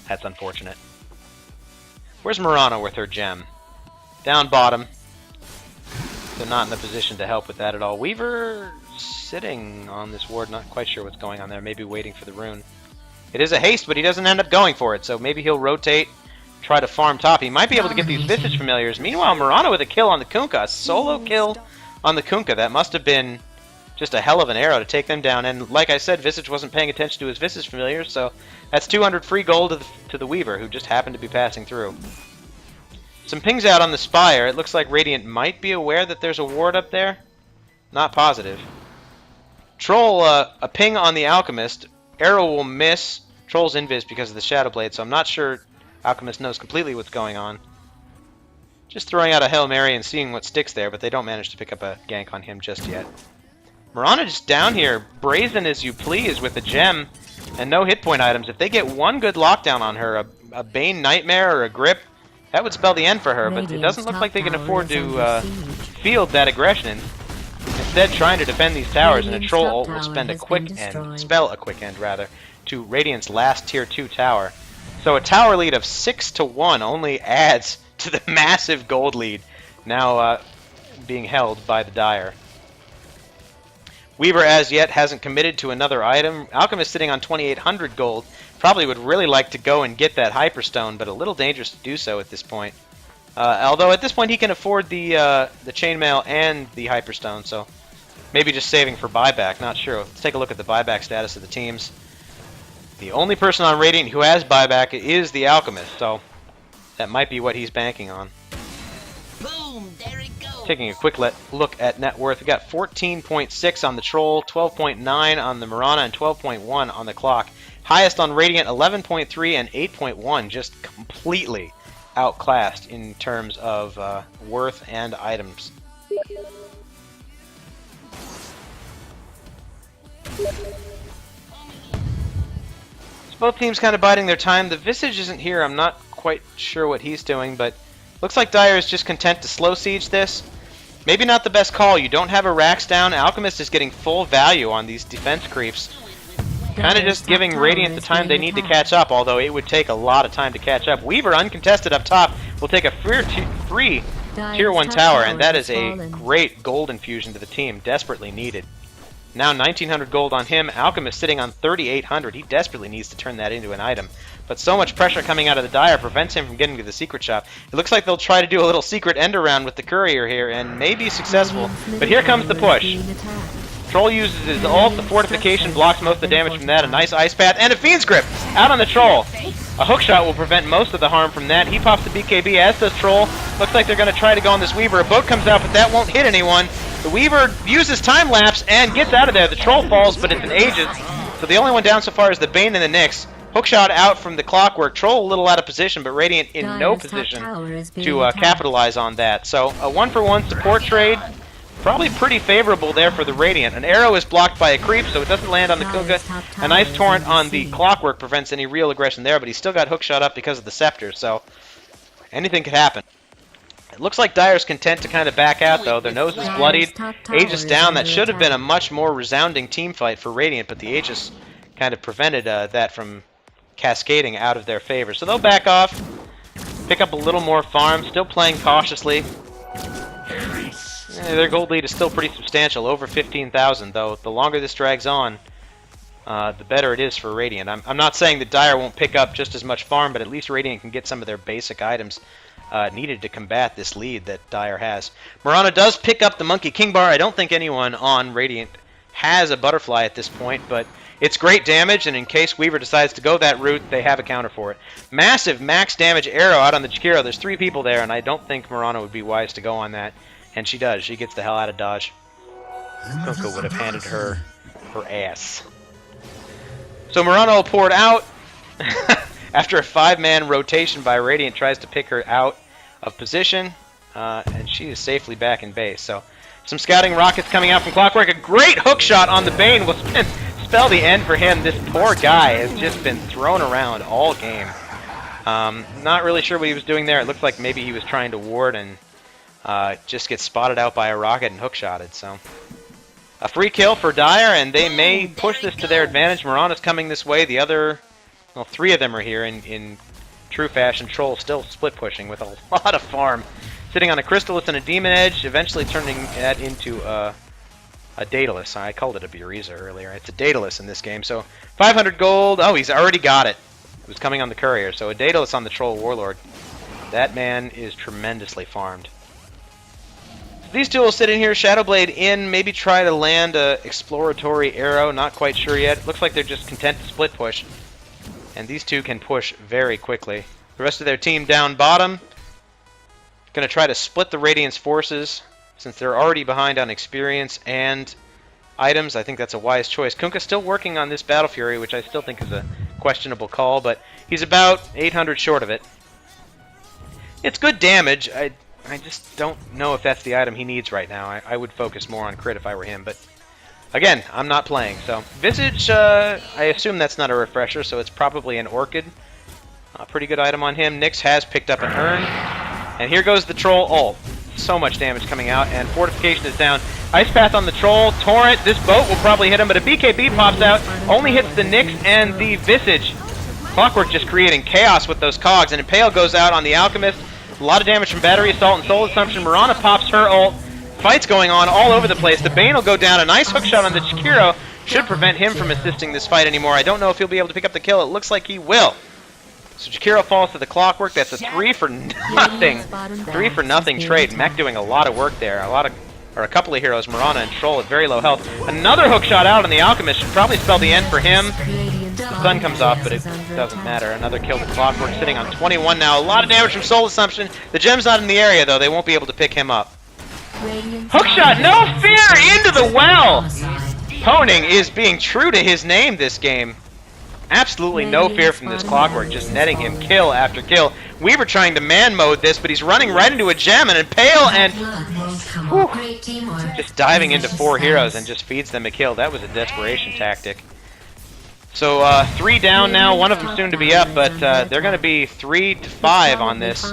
That's unfortunate. Where's Murano with her gem? Down bottom. They're not in the position to help with that at all. Weaver sitting on this ward, not quite sure what's going on there. Maybe waiting for the rune. It is a haste, but he doesn't end up going for it, so maybe he'll rotate, try to farm top. He might be able to get these Visage Familiars. Meanwhile, Murano with a kill on the Kunkka. A solo kill on the Kunkka. That must have been just a hell of an arrow to take them down. And like I said, Visage wasn't paying attention to his Visage Familiars, so that's 200 free gold to the Weaver, who just happened to be passing through. Some pings out on the Spire. It looks like Radiant might be aware that there's a ward up there. Not positive. Troll, a ping on the Alchemist. Arrow will miss. Troll's invis because of the Shadow Blade, so I'm not sure Alchemist knows completely what's going on. Just throwing out a Hail Mary and seeing what sticks there, but they don't manage to pick up a gank on him just yet. Mirana just down here, brazen as you please with a gem and no hit point items. If they get one good lockdown on her, a Bane Nightmare or a Grip, that would spell the end for her, but it doesn't look like they can afford to field that aggression. Instead, trying to defend these towers, and a Troll ult will spend a quick end, spell a quick end rather, to Radiant's last tier 2 tower. So a tower lead of 6-1 only adds to the massive gold lead now being held by the Dire. Weaver as yet hasn't committed to another item. Alchemist sitting on 2,800 gold. Probably would really like to go and get that Hyperstone, but a little dangerous to do so at this point. Although at this point he can afford the Chainmail and the Hyperstone, so maybe just saving for buyback. Not sure. Let's take a look at the buyback status of the teams. The only person on Radiant who has buyback is the Alchemist, so that might be what he's banking on. Boom, there it goes. Taking a quick look at net worth, we got 14.6 on the Troll, 12.9 on the Mirana, and 12.1 on the Clock. Highest on Radiant, 11.3 and 8.1, just completely outclassed in terms of worth and items. So both teams kind of biding their time. The Visage isn't here. I'm not quite sure what he's doing, but looks like Dire is just content to slow siege this. Maybe not the best call. You don't have a Rax down. Alchemist is getting full value on these defense creeps. Kind of just giving Radiant the time they need to catch up, although it would take a lot of time to catch up. Weaver uncontested up top will take a free Tier 1 tower, and that is a great gold infusion to the team, desperately needed. Now 1900 gold on him. Alchemist sitting on 3800. He desperately needs to turn that into an item. But so much pressure coming out of the Dire prevents him from getting to the secret shop. It looks like they'll try to do a little secret end around with the courier here and may be successful. But here comes the push. Troll uses his ult, the fortification blocks most of the damage from that, a nice ice path, and a Fiend's Grip out on the Troll. A hookshot will prevent most of the harm from that. He pops the BKB, as does Troll. Looks like they're going to try to go on this Weaver. A boat comes out, but that won't hit anyone. The Weaver uses time lapse and gets out of there. The Troll falls, but it's an Aegis. So the only one down so far is the Bane and the Nyx. Hookshot out from the Clockwork. Troll a little out of position, but Radiant in no position to capitalize on that. So a 1-for-1 support trade. Probably pretty favorable there for the Radiant. An arrow is blocked by a creep, so it doesn't land on the Kunkka. A nice torrent on the Clockwork prevents any real aggression there, but he's still got hookshot up because of the Scepter, so anything could happen. It looks like Dire's content to kind of back out, though. Their nose is bloodied. Aegis down. That should have been a much more resounding team fight for Radiant, but the Aegis kind of prevented that from cascading out of their favor. So they'll back off, pick up a little more farm, still playing cautiously. Their gold lead is still pretty substantial, over 15,000, though. The longer this drags on, the better it is for Radiant. I'm not saying that Dire won't pick up just as much farm, but at least Radiant can get some of their basic items needed to combat this lead that Dire has. Mirana does pick up the Monkey King Bar. I don't think anyone on Radiant has a Butterfly at this point, but it's great damage, and in case Weaver decides to go that route, they have a counter for it. Massive max damage arrow out on the Jakiro. There's 3 people there, and I don't think Mirana would be wise to go on that. And she does. She gets the hell out of dodge. Kunkka would have handed her her ass. So Mirana will pour it out. After a 5-man rotation by Radiant tries to pick her out of position. And she is safely back in base. So some scouting rockets coming out from Clockwork. A great hook shot on the Bane will spell the end for him. This poor guy has just been thrown around all game. Not really sure what he was doing there. It looked like maybe he was trying to ward and just gets spotted out by a rocket and hookshotted. So a free kill for Dire, and they may push this to their advantage. Mirana's coming this way. The other, well, 3 of them are here in true fashion. Troll still split pushing with a lot of farm. Sitting on a Crystallis and a Demon Edge, eventually turning that into a Daedalus. I called it a Buriza earlier. It's a Daedalus in this game. So 500 gold. Oh, he's already got it. It was coming on the Courier. So a Daedalus on the Troll Warlord. That man is tremendously farmed. These two will sit in here, Shadowblade in, maybe try to land a exploratory arrow, not quite sure yet. Looks like they're just content to split push. And these two can push very quickly. The rest of their team down bottom, going to try to split the Radiant's forces, since they're already behind on experience and items. I think that's a wise choice. Kunkka's still working on this Battle Fury, which I still think is a questionable call, but he's about 800 short of it. It's good damage. I just don't know if that's the item he needs right now. I would focus more on crit if I were him, but again, I'm not playing. So Visage, I assume that's not a refresher, so it's probably an Orchid. A pretty good item on him. Nyx has picked up an Urn, and here goes the Troll ult. So much damage coming out, and Fortification is down. Ice Path on the Troll, Torrent, this boat will probably hit him, but a BKB pops out, only hits the Nyx and the Visage. Clockwork just creating chaos with those cogs, and Impale goes out on the Alchemist. A lot of damage from Battery Assault and Soul Assumption. Mirana pops her ult. Fights going on all over the place. The Bane will go down. A nice hookshot on the Jakiro should prevent him from assisting this fight anymore. I don't know if he'll be able to pick up the kill. It looks like he will. So Jakiro falls to the Clockwork. That's a 3 for nothing. 3 for nothing trade. Mech doing a lot of work there. A couple of heroes, Mirana and Troll at very low health. Another hookshot out on the Alchemist should probably spell the end for him. The sun comes off, but it doesn't matter. Another kill to Clockwork, sitting on 21 now. A lot of damage from Soul Assumption. The gem's not in the area, though. They won't be able to pick him up. Hookshot, no fear, into the well! Honing is being true to his name this game. Absolutely no fear from this Clockwork, just netting him kill after kill. We were trying to man mode this, but he's running right into a gem and Impale, and just diving into 4 heroes and just feeds them a kill. That was a desperation tactic. So 3 down now, one of them soon to be up, but they're going to be 3 to 5 on this.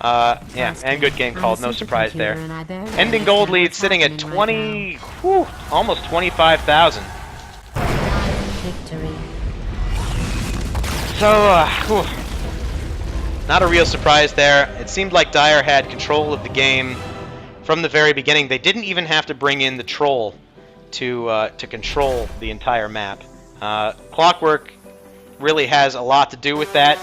Yeah, and good game called, no surprise there. Ending gold lead sitting at 20, almost 25,000. Victory. So, not a real surprise there. It seemed like Dire had control of the game from the very beginning. They didn't even have to bring in the troll to control the entire map. Clockwork really has a lot to do with that.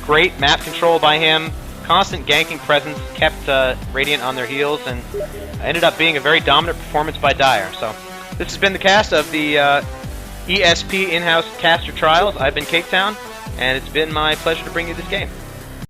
Great map control by him. Constant ganking presence kept Radiant on their heels, and ended up being a very dominant performance by Dire. So, this has been the cast of the ESP in-house caster trials. I've been Caketown, and it's been my pleasure to bring you this game.